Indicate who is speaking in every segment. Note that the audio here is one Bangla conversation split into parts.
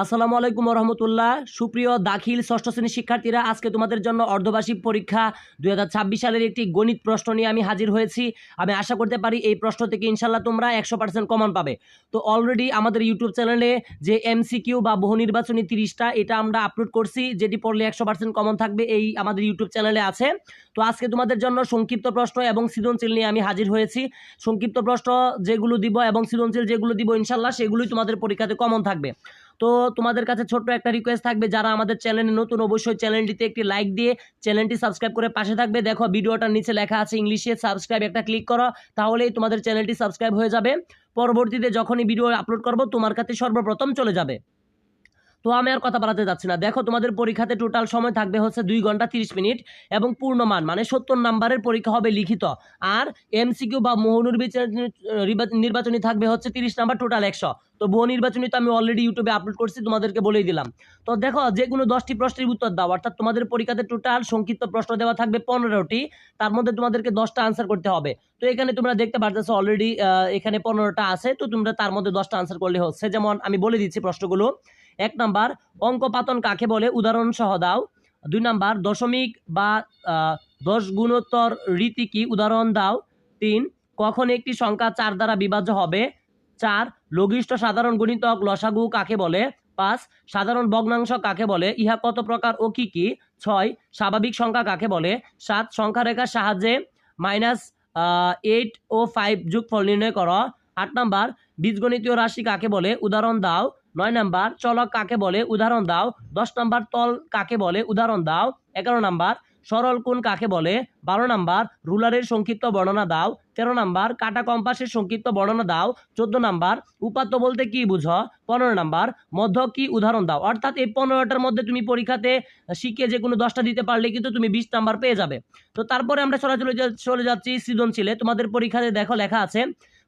Speaker 1: আসসালামু আলাইকুম রহমতুল্লাহ। সুপ্রিয় দাখিল ষষ্ঠ শ্রেণীর শিক্ষার্থীরা, আজকে তোমাদের জন্য অর্ধবার্ষিক পরীক্ষা 2026 সালের একটি গণিত প্রশ্ন নিয়ে আমি হাজির হয়েছি। আমি আশা করতে পারি এই প্রশ্ন থেকে ইনশাল্লাহ তোমরা 100% কমন পাবে। তো অলরেডি আমাদের ইউটিউব চ্যানেলে যে এমসিকিউ বা বহু নির্বাচনী 30টা এটা আমরা আপলোড করছি, যেটি পড়লে 100% কমন থাকবে, এই আমাদের ইউটিউব চ্যানেলে আছে। তো আজকে তোমাদের জন্য সংক্ষিপ্ত প্রশ্ন এবং সৃজনশীল নিয়ে আমি হাজির হয়েছি। সংক্ষিপ্ত প্রশ্ন যেগুলো দিব এবং সৃজনশীল যেগুলো দিব ইনশাল্লাহ সেগুলোই তোমাদের পরীক্ষাতে কমন থাকবে। তো তোমাদের কাছে ছোট্ট একটা রিকোয়েস্ট থাকবে, যারা আমাদের চ্যানেলে নতুন অবশ্যই চ্যানেলটিতে একটি লাইক দিয়ে চ্যানেলটি সাবস্ক্রাইব করে পাশে থাকবে। দেখো ভিডিওটার নিচে লেখা আছে ইংলিশে সাবস্ক্রাইব, একটা ক্লিক করো, তাহলেই তোমাদের চ্যানেলটি সাবস্ক্রাইব হয়ে যাবে। পরবর্তীতে যখনই ভিডিও আপলোড করব তোমার কাছে সর্বপ্রথম চলে যাবে। তো আমি আর কথা বাড়াতে যাচ্ছি না। দেখো তোমাদের পরীক্ষাতে টোটাল সময় থাকবে হচ্ছে 2 ঘন্টা 30 মিনিট এবং পূর্ণমান মানে 70 নাম্বারের পরীক্ষা হবে লিখিত। আর এমসিকিউ বা বহু নির্বাচনী থাকবে হচ্ছে 30 নাম্বার, টোটাল 100। তো বহু নির্বাচনী তো আমি অলরেডি ইউটিউবে আপলোড করছি, তোমাদেরকে বলেই দিলাম। তো দেখো যে কোনো 10টি প্রশ্নের উত্তর দাও, অর্থাৎ তোমাদের পরীক্ষাতে টোটাল সংক্ষিপ্ত প্রশ্ন দেওয়া থাকবে 15টি, তার মধ্যে তোমাদেরকে 10টা আনসার করতে হবে। তো এখানে তোমরা দেখতে পারতেছো অলরেডি এখানে 15টা আছে, তো তোমরা তার মধ্যে 10টা আনসার করলে হচ্ছে। যেমন আমি বলে দিচ্ছি প্রশ্নগুলো। 1 নাম্বার, অঙ্ক পাতন কাকে বলে, উদাহরণ সহ দাও। 2 নাম্বার, দশমিক বা 10 গুণোত্তর রীতি কি, উদাহরণ দাও। 3, কখন একটি সংখ্যা 4 দ্বারা বিভাজ্য হবে। 4, লঘিষ্ঠ সাধারণ গুণিতক লসাগু কাকে বলে। 5, সাধারণ ভগ্নাংশ কাকে বলে, ইহা কত প্রকার ও কি কি। 6, স্বাভাবিক সংখ্যা কাকে বলে। 7, সংখ্যা রেখার সাহায্যে -8 ও 5 যোগফল নির্ণয় করো। 8 নাম্বার, বীজগণিতীয় রাশি কাকে বলে, উদাহরণ দাও। 9 নাম্বার, চলক কাকে বলে, উদাহরণ দাও। 10 নাম্বার, তল কাকে বলে, উদাহরণ দাও। 11 নাম্বার, সরল কোণ কাকে বলে। 12 নাম্বার, রুলারের সংক্ষিপ্ত বর্ণনা দাও। 13 নাম্বার, কাটা কম্পাসের সংক্ষিপ্ত বর্ণনা দাও। 14 নাম্বার, উপাত্ত বলতে কি বুঝো। 15 নাম্বার, মধ্য কি, উদাহরণ দাও। অর্থাৎ এই 15টার মধ্যে তুমি পরীক্ষাতে শিখে যে কোনো 10টা দিতে পারলে কিন্তু তুমি 20 নাম্বার পেয়ে যাবে। তো তারপরে আমরা সরাসরি চলে যাচ্ছি সৃজনশীলে। তোমাদের পরীক্ষাতে দেখো লেখা আছে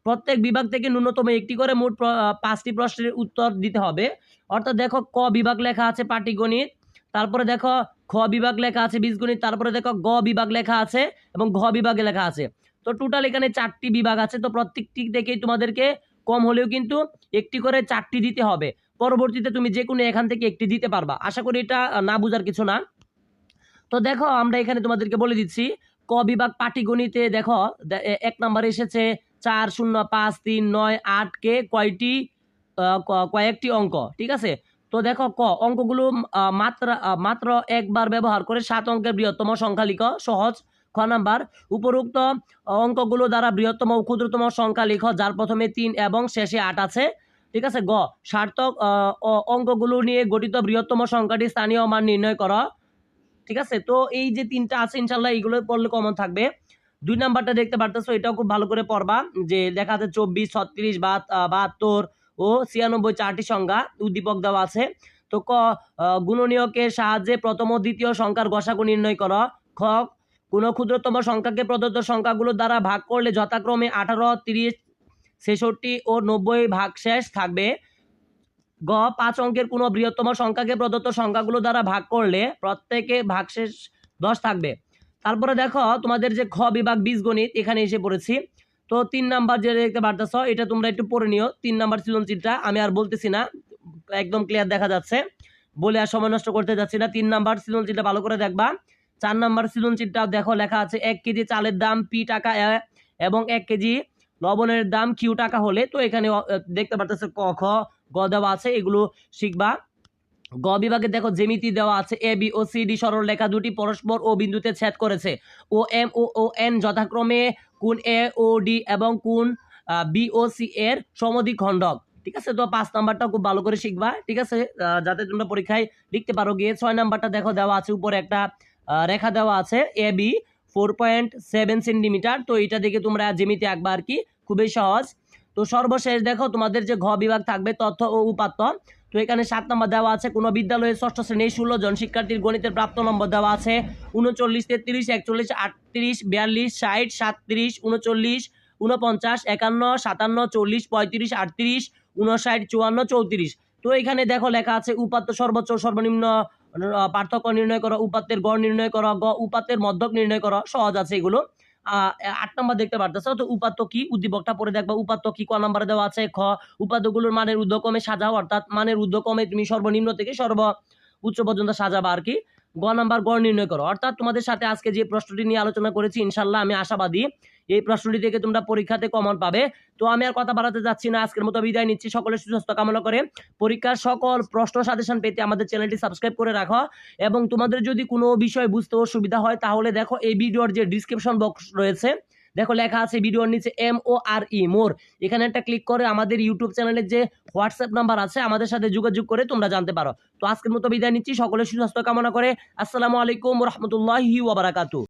Speaker 1: প্রত্যেক বিভাগ থেকে ন্যূনতম একটি করে মোট 5টি প্রশ্নের উত্তর দিতে হবে। অর্থাৎ দেখো ক বিভাগ লেখা আছে পাটিগণিত, তারপরে দেখো খ বিভাগ লেখা আছে বীজগণিত, তারপরে দেখো গ বিভাগ লেখা আছে এবং ঘ বিভাগে লেখা আছে। তো টোটাল এখানে 4টি বিভাগ আছে। তো প্রত্যেকটি থেকেই তোমাদেরকে কম হলেও কিন্তু একটি করে 4টি দিতে হবে। পরবর্তীতে তুমি যে কোনো এখান থেকে একটি দিতে পারবা। আশা করি এটা না বোঝার কিছু না। তো দেখো আমরা এখানে তোমাদেরকে বলে দিচ্ছি ক বিভাগ পাটিগণিতে দেখো 1 নম্বরে এসেছে 4, 0, 5, 3, 9, 8 কে কয়েকটি অঙ্ক, ঠিক আছে। তো দেখো ক অঙ্কগুলো মাত্র একবার ব্যবহার করে 7 অঙ্কের বৃহত্তম সংখ্যা লিখো, সহজ। খ নাম্বার, উপরোক্ত অঙ্কগুলো দ্বারা বৃহত্তম ও ক্ষুদ্রতম সংখ্যা লিখো যার প্রথমে 3 এবং শেষে 8 আছে, ঠিক আছে। গ সার্থক অঙ্কগুলো নিয়ে গঠিত বৃহত্তম সংখ্যাটি স্থানীয় মান নির্ণয় করো, ঠিক আছে। তো এই যে 3টা আছে ইনশাল্লাহ এইগুলো পড়লে কমন থাকবে। 2 নাম্বারটা দেখতে পারতেছো, এটাও খুব ভালো করে পড়বা। যে দেখা যাচ্ছে 24, 36, 72 ও 96 4টি সংখ্যা উদ্দীপক দেওয়া আছে। তো ক গুণনীয়কের সাহায্যে প্রথম ও দ্বিতীয় সংখ্যার গসাগু নির্ণয় করো। খ কোন ক্ষুদ্রতম সংখ্যাকে প্রদত্ত সংখ্যাগুলো দ্বারা ভাগ করলে যথাক্রমে 18, 30, 66 ও 90 ভাগশেষ থাকবে। গ 5 অঙ্কের কোনো বৃহত্তম সংখ্যাকে প্রদত্ত সংখ্যাগুলো দ্বারা ভাগ করলে প্রত্যেকে ভাগশেষ 10 থাকবে। তারপরে দেখো তোমাদের যে খ বিভাগ বীজগণিত এখানে এসে পড়েছি। তো 3 নাম্বার যে দেখতে পারতেছ এটা তোমরা একটু পড়ে নিও। 3 নাম্বার সৃজনশীলটা আমি আর বলতেছি না, একদম ক্লিয়ার দেখা যাচ্ছে, বলে আর সময় নষ্ট করতে যাচ্ছি না। 3 নাম্বার সৃজনশীলটা ভালো করে দেখবা। 4 নাম্বার সৃজনশীলটা দেখো লেখা আছে 1 কেজি চালের দাম পি টাকা এবং 1 কেজি লবণের দাম কিউ টাকা হলে। তো এখানে দেখতে পারতেছে ক খ গ দেওয়া আছে, এগুলো শিখবা। গ বিভাগে দেখো জ্যামিতি দেওয়া আছে A B O C D সরল রেখা দুটি পরস্পর ও বিন্দুতে ছেদ করেছে। ও এম ও ও এন যথাক্রমে কোণ এ ও ডি এবং কোণ বি ও সি এর সমদ্বিখণ্ডক, ঠিক আছে। তো 5 নাম্বারটা খুব ভালো করে শিখবা, ঠিক আছে, যাতে তোমরা পরীক্ষায় লিখতে পারো গিয়ে। 6 নাম্বারটা দেখো দেওয়া আছে উপরে একটা রেখা দেওয়া আছে এ বি 4.7 সেন্টিমিটার। তো এটা দেখে তোমরা জ্যামিতি আঁকবা আর কি, খুবই সহজ। তো সর্বশেষ দেখো তোমাদের যে ঘ বিভাগ থাকবে তথ্য ও উপাত্ত। তো এখানে 7 নম্বর দেওয়া আছে কোন বিদ্যালয়ে 6ষ্ঠ শ্রেণীর 16 জন শিক্ষার্থীর গণিতের প্রাপ্ত নম্বর দেওয়া আছে 39, 33, 41, 38, 42, 60, 37, 39, 49, 51, 57, 40, 35, 38, 59, 54, 34। তো এখানে দেখো লেখা আছে উপাত্ত সর্বোচ্চ সর্বনিম্ন পার্থক্য নির্ণয় করো, উপাত্তের গড় নির্ণয় করো, গ উপাত্তের মধ্যক নির্ণয় করো। সহজ আছে এগুলো। 8 নাম্বার দেখতে পারতেছো। তো উপাত্ত কি, উদ্দীপকটা পড়ে দেখবা উপাত্ত কি, ক নাম্বারে দেওয়া আছে। খ, উপাত্তগুলোর মানের ঊর্ধ্বক্রমে সাজাও, অর্থাৎ মানের ঊর্ধ্বক্রমে তুমি সর্বনিম্ন থেকে সর্ব উচ্চ পর্যন্ত সাজাবা আর কি। গ নাম্বার গড় নির্ণয় করো। অর্থাৎ তোমাদের সাথে আজকে যে প্রশ্নটি নিয়ে আলোচনা করেছি, ইনশাল্লাহ আমি আশাবাদী এই প্রশ্নটি থেকে তোমরা পরীক্ষাতে কমন পাবে। তো আমি আর কথা বাড়াতে যাচ্ছি না, আজকের মতো বিদায় নিচ্ছি। সকলের সুস্বাস্থ্য কামনা করে পরীক্ষার সকল প্রশ্ন সাজেশন পেতে আমাদের চ্যানেলটি সাবস্ক্রাইব করে রাখো। এবং তোমাদের যদি কোনো বিষয় বুঝতে অসুবিধা হয় তাহলে দেখো এই ভিডিওর যে ডিসক্রিপশন বক্স রয়েছে, দেখো লেখা আছে ভিডিওর নিচে MORE মোর, এখানে একটা ক্লিক করে আমাদের ইউটিউব চ্যানেলের যে হোয়াটসঅ্যাপ নাম্বার আছে আমাদের সাথে যোগাযোগ করে তোমরা জানতে পারো। তো আজকের মতো বিদায় নিচ্ছি, সকলের সুস্বাস্থ্য কামনা করে। আসসালামু আলাইকুম ওয়া রাহমাতুল্লাহি ওয়া বারাকাতুহু।